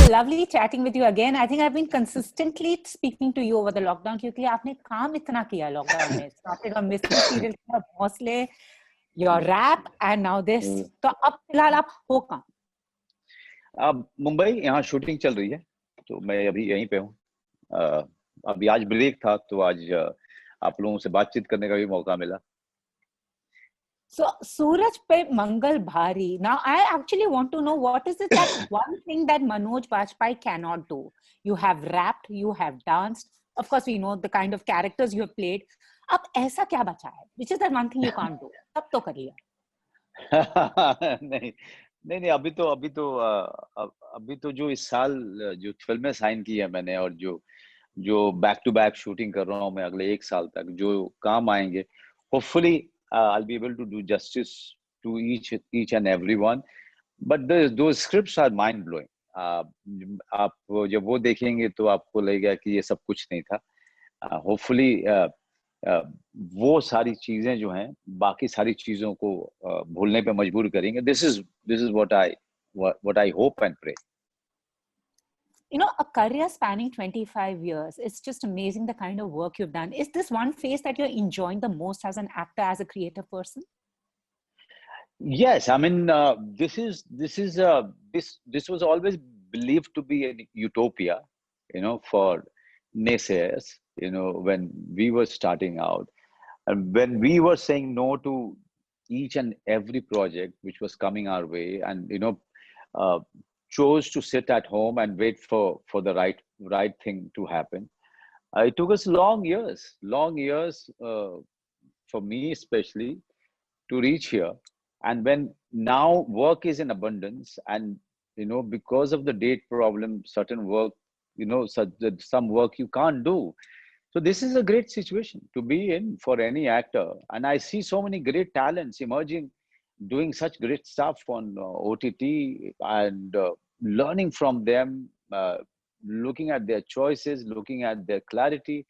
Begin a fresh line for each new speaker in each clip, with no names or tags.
lovely chatting with you again. I think I've been consistently speaking to you over the lockdown क्योंकि आपने काम इतना किया lockdown में. Started on mystery serial, Bhosle, your rap, and now this. तो अब फिलहाल आप हो कहाँ?
अब मुंबई, यहाँ शूटिंग चल रही है, तो मैं अभी यहीं पे हूँ. अभी आज ब्रेक था, तो आज आप लोगों से बातचीत करने का भी मौका मिला.
So, Suraj Pe Mangal Bhari. Now, I actually want to know what is it that one thing that Manoj Bajpayee cannot do. You have rapped, you have danced. Of course, we know the kind of characters you have played. अब ऐसा क्या बचा है? Which is that one thing you can't do? तब तो कर लिया.
नहीं, अभी तो जो इस साल जो फिल्में साइन की है मैंने, और जो बैक टू बैक शूटिंग कर रहा हूँ मैं अगले 1 साल तक, जो काम आएंगे, hopefully I'll be able to do justice to each and every one. But those scripts are mind blowing. आप जब वो देखेंगे तो आपको लगेगा कि ये सब कुछ नहीं था. Hopefully वो सारी चीजें जो हैं, बाकी सारी चीजों को भूलने पे मजबूर करेंगे. This is what I hope and pray.
You know, a career spanning 25 years, it's just amazing the kind of work you've done. Is this one phase that you're enjoying the most as an actor, as a creative person?
Yes, I mean, this was always believed to be a utopia, for naysayers, when we were starting out, and when we were saying no to each and every project which was coming our way, and chose to sit at home and wait for the right thing to happen. It took us long years, for me especially, to reach here. And when now work is in abundance, and because of the date problem, certain work, some work you can't do. So this is a great situation to be in for any actor. And I see so many great talents emerging, doing such great stuff on OTT, and learning from them, looking at their choices, looking at their clarity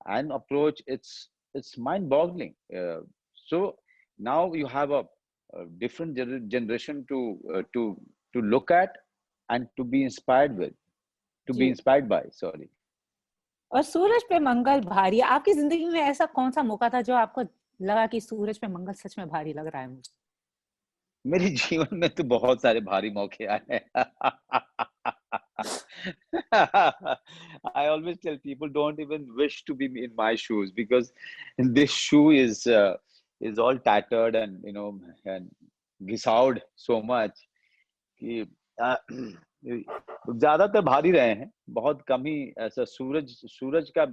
and approach. It's mind-boggling. So now you have a different generation to look at and to be inspired with, be inspired by. Sorry.
और सूरज पे मंगल भारी, आपकी जिंदगी में ऐसा कौन सा मौका था जो आपको लगा कि सूरज पे मंगल सच में भारी लग रहा है मुझे?
मेरे जीवन में तो बहुत सारे भारी मौके आए हैं. I always tell people, don't even wish to be in my shoes, because this shoe is all tattered and and घिसाउड so much कि ज्यादातर भारी रहे हैं. बहुत कम ही ऐसा सूरज का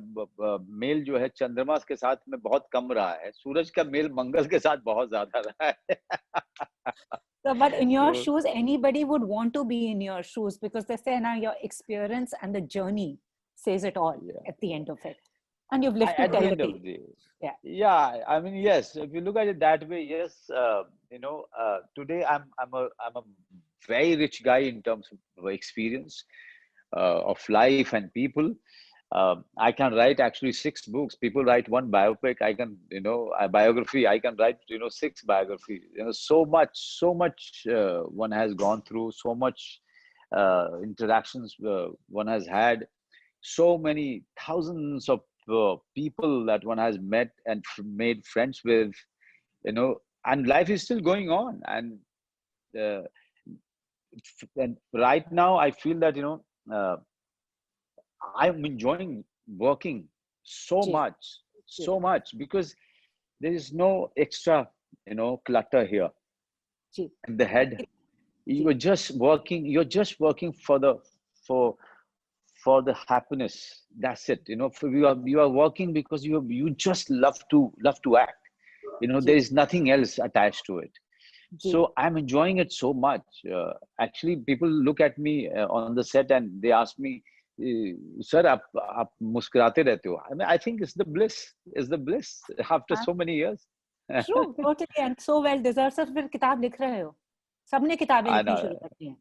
मेल जो है चंद्रमा के साथ में बहुत कम रहा है. सूरज का मेल मंगल के साथ बहुत ज्यादा रहा है.
So, but in your shoes, anybody would want to be in your shoes, because they say now your experience and the journey says it all at the end of it. And you've lived to tell the tale.
Yeah. I mean, yes. If you look at it that way, yes. Today I'm a very rich guy in terms of experience, of life and people. I can write actually 6 books. People write 1 biopic. I can, a biography. I can write, 6 biographies. So much one has gone through. So much interactions one has had. So many thousands of people that one has met and made friends with. And life is still going on. And right now, I feel that I'm enjoying working so much, because there is no extra, clutter here in the head. You're just working for the happiness. That's it. You are working because you just love to act. There is nothing else attached to it. So I'm enjoying it so much. Actually, people look at me on the set and they ask me, "Sir, आप मुस्कुराते रहते हो." I mean, I think it's the bliss after so many years.
True, totally, and so well deserved. Sir फिर किताब लिख रहे हो. सबने किताबें लिखनी शुरू करती हैं.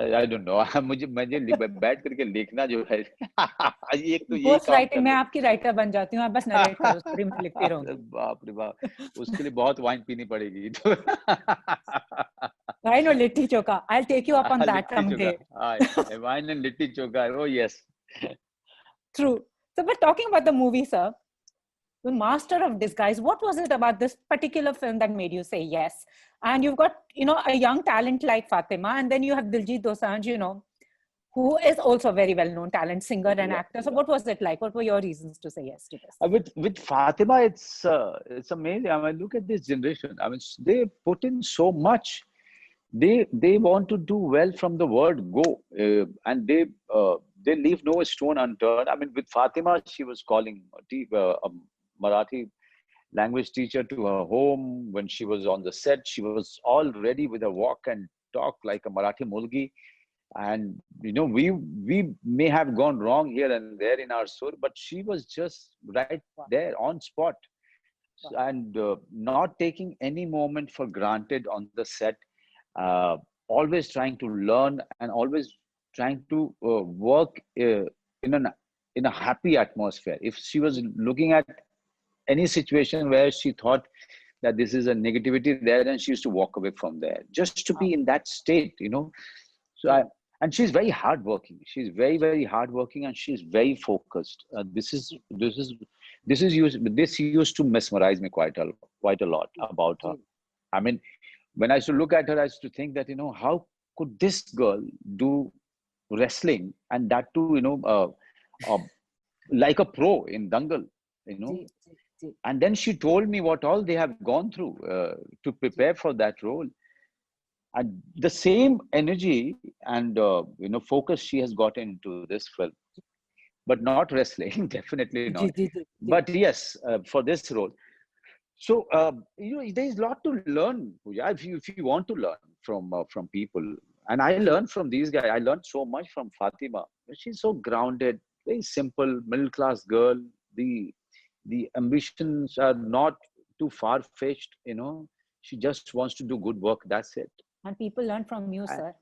I don't know. मुझे बैठ करके लिखना जो है, एक तो
Ghost writing, मैं आपकी राइटर बन जाती हूँ. आप बस नरेट करो, स्टोरी में लिखती रहूंगी.
बाप रे बाप, उसके लिए बहुत वाइन पीनी पड़ेगी.
I know Litti Choka. I'll take you up on that
Litti Choka.
someday.
Wine and Litti Choka. Oh, yes.
True. So, but talking about the movie, sir, the Master of Disguise, what was it about this particular film that made you say yes? And you've got, a young talent like Fatima, and then you have Diljit Dosanjh, who is also a very well-known talent, singer and
Yeah.
actor. So what was it like? What were your reasons to say yes to this?
With Fatima, it's amazing. I mean, look at this generation. I mean, they put in so much. They want to do well from the word go, and they leave no stone unturned. I mean, with Fatima, she was calling a Marathi language teacher to her home. When she was on the set, she was all ready with a walk and talk like a Marathi mulgi. And we may have gone wrong here and there in our sur, but she was just right there on spot, and not taking any moment for granted on the set, always trying to learn and always trying to work in an in a happy atmosphere. If she was looking at any situation where she thought that this is a negativity there, then she used to walk away from there just to be in that state. So and she's very hardworking. She's very, very hardworking, and she's very focused. This used to mesmerize me quite a lot about her. I mean, when I used to look at her, I used to think that how could this girl do wrestling, and that too like a pro in Dangal, you know. And then she told me what all they have gone through to prepare for that role, and the same energy and focus she has got into this film, but not wrestling, definitely not. But yes, for this role. So there's a lot to learn, Pooja, if you want to learn from people. And I learned from these guys. I learned so much from Fatima. She's so grounded, very simple, middle class girl. The ambitions are not too far fetched. She just wants to do good work. That's it.
And people learn from you, sir.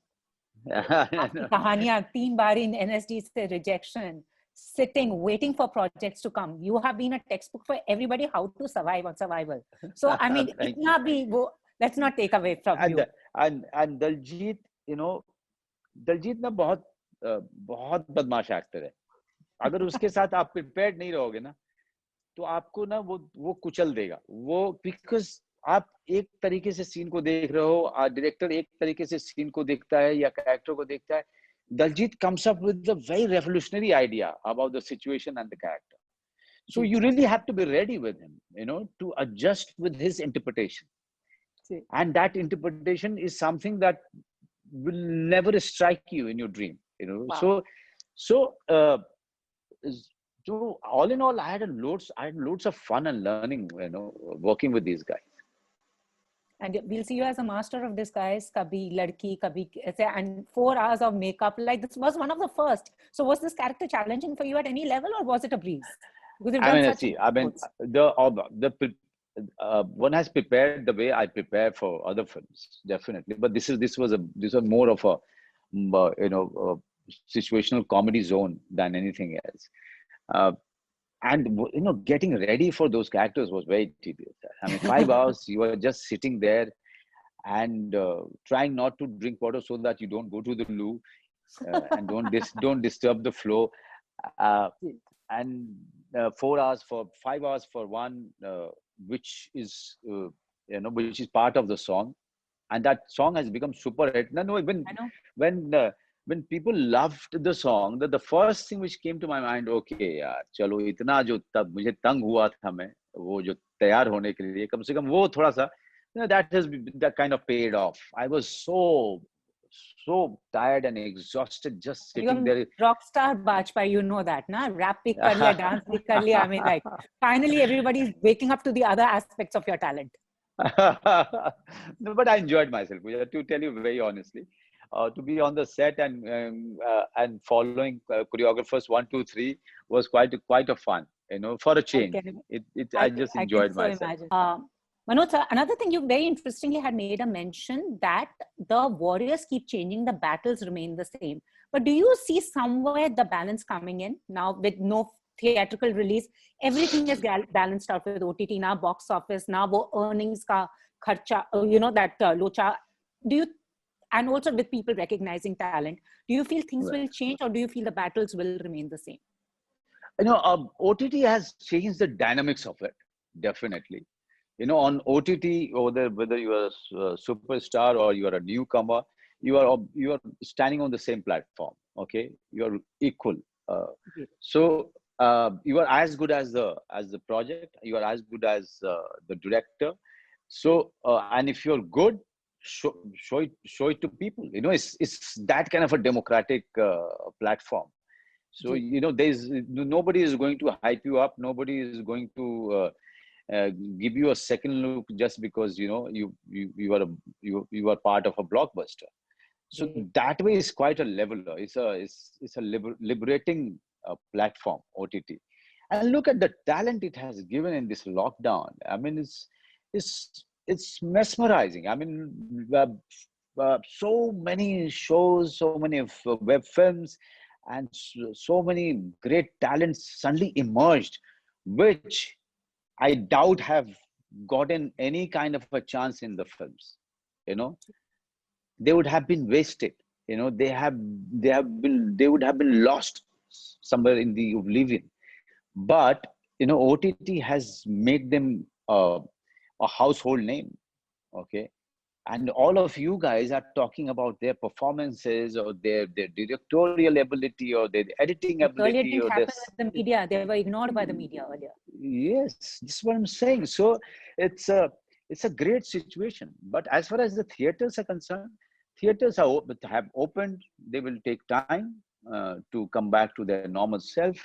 I
Kahaniyan, 3 Bhaari in NSD se rejection, sitting, waiting for projects to come. You have been a textbook for everybody how to survive on survival. So, I mean, itna bhi let's not take away from you.
And Diljit, Diljit ना बहुत बदमाश actor है. अगर उसके साथ आप prepared नहीं रहोगे ना, तो आपको ना वो कुचल देगा. वो because आप एक तरीके से सीन को देख रहे हो, डायरेक्टर एक तरीके से सीन को देखता है या कैरेक्टर को देखता है. Daljit comes up with a very revolutionary idea about the situation and the character. So you really have to be ready with him, to adjust with his interpretation. And that interpretation is something that will never strike you in your dream. Wow. So all in all, I had loads of fun and learning, working with these guys.
And we'll see you as a master of disguise, kabhi ladki, kabhi, and 4 hours of makeup. Like, this was one of the first. So was this character challenging for you at any level, or was it a breeze?
One has prepared the way I prepare for other films, definitely. But this was more of a situational comedy zone than anything else. And getting ready for those characters was very tedious. I mean, 5 hours you are just sitting there and trying not to drink water so that you don't go to the loo and don't disturb the flow. And 5 hours for one, which is part of the song, and that song has become super hit. No, when people loved the song, the first thing which came to my mind, okay, यार, चलो इतना जो तब मुझे तंग हुआ था मैं वो जो तैयार होने के लिए कम से कम वो थोड़ा सा that kind of paid off. I was so tired and exhausted just sitting there.
Rockstar Bajpayee, that, na? Rap bhi kar liya, dance bhi kar liya. I mean, like, finally everybody's waking up to the other aspects of your talent.
No, but I enjoyed myself, to tell you very honestly. To be on the set and following choreographers 1, 2, 3 was quite a fun, for a change. I just enjoyed myself.
Manoj, another thing you very interestingly had made a mention that the warriors keep changing, the battles remain the same. But do you see somewhere the balance coming in now with no theatrical release? Everything is balanced out with OTT now, box office now, wo earnings ka kharcha, that locha. Do you and also with people recognizing talent, do you feel things
Right.
will change, or do you feel the battles will remain the same?
OTT has changed the dynamics of it, definitely. On OTT, whether you are a superstar or you are a newcomer, you are standing on the same platform. Okay, you are equal. Uh,
Yes.
so you are as good as the project. You are as good as the director. And if you're good, show it to people. It's that kind of a democratic platform. So
Yes.
there's nobody is going to hype you up. Nobody is going to give you a second look just because you are part of a blockbuster. So
Yes.
that way is quite a leveler. It's a liberating platform, OTT. And look at the talent it has given in this lockdown. I mean, it's mesmerizing. I mean, so many shows, so many web films, and so many great talents suddenly emerged, which I doubt have gotten any kind of a chance in the films. You know, they would have been wasted. They would have been lost somewhere in the oblivion. But OTT has made them a household name. Okay, and all of you guys are talking about their performances or their directorial ability or their editing
Which earlier
ability
didn't
or
happen with the media. They were ignored by the media earlier.
yes, this is what I'm saying. So it's a great situation. But as far as the theaters are concerned, theaters have opened. They will take time to come back to their normal self.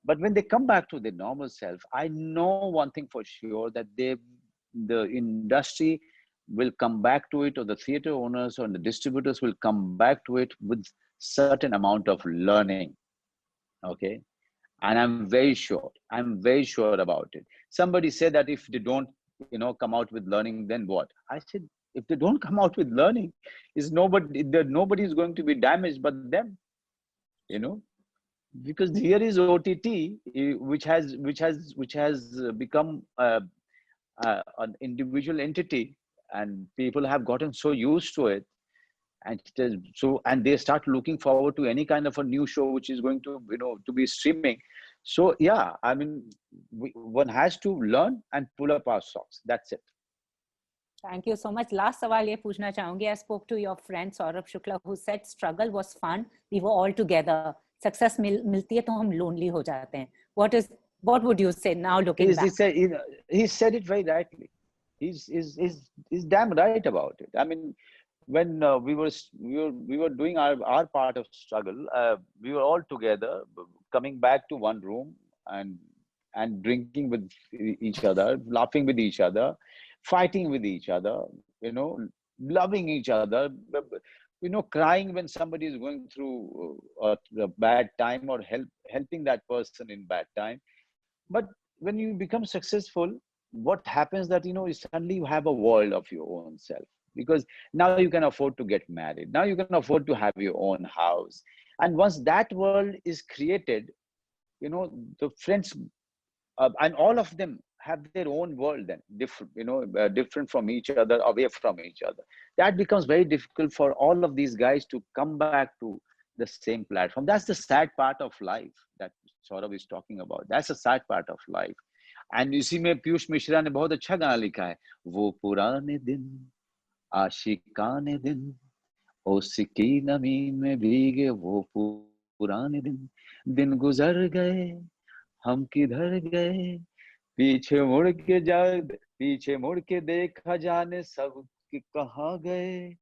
But when they come back to their normal self, I know one thing for sure, that the industry will come back to it, or the theater owners or the distributors will come back to it with certain amount of learning. Okay, and I'm very sure about it. Somebody said that if they don't come out with learning, then what? I said, if they don't come out with learning, is nobody is going to be damaged but them. you know because here is OTT, which has become an individual entity, and people have gotten so used to it. And they start looking forward to any kind of a new show which is going to be streaming. So yeah, I mean, one has to learn and pull up our socks. That's it.
Thank you so much. Last सवाल ये पूछना चाहूंगी. I spoke to your friend Saurabh Shukla, who said struggle was fun. We were all together. Success मिलती है तो हम lonely हो जाते हैं. What would you say now looking
He
back?
said, he said it very rightly. He's damn right about it. I mean, when we were doing our part of struggle, we were all together, coming back to one room, and drinking with each other, laughing with each other, fighting with each other, loving each other, crying when somebody is going through a bad time, or helping that person in bad time. But when you become successful, what happens that suddenly you have a world of your own self, because now you can afford to get married, now you can afford to have your own house. And once that world is created, the friends, and all of them have their own world, then different from each other, away from each other. That becomes very difficult for all of these guys to come back to the same platform. That's the sad part of life that Saurabh is talking about. That's the sad part of life. And इसी में पीयूष मिश्रा ने बहुत अच्छा गाना लिखा है, वो पुराने दिन, आशिकाने दिन, ओसिकी नमी में भीगे वो पुराने दिन गुजर गए, हम किधर गए, पीछे मुड़ के देखा जाने सब कि कहाँ गए,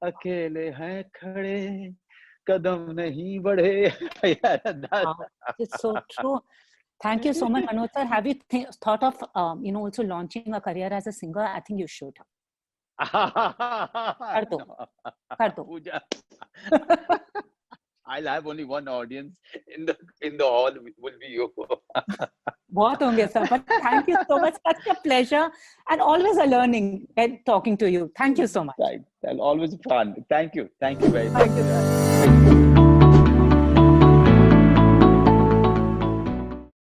अकेले हैं खड़े, कदम नहीं बढ़े.
It's so true. Thank you so much, Manoj sir. Have you thought of also launching a career as a singer? I think you should. कर दो.
Puja. I'll have only one audience in the hall, will be you.
बहुत होंगे sir, but thank you so much. Such a pleasure, and always a learning and talking to you. Thank you so much.
Right. Always fun. Thank you very much.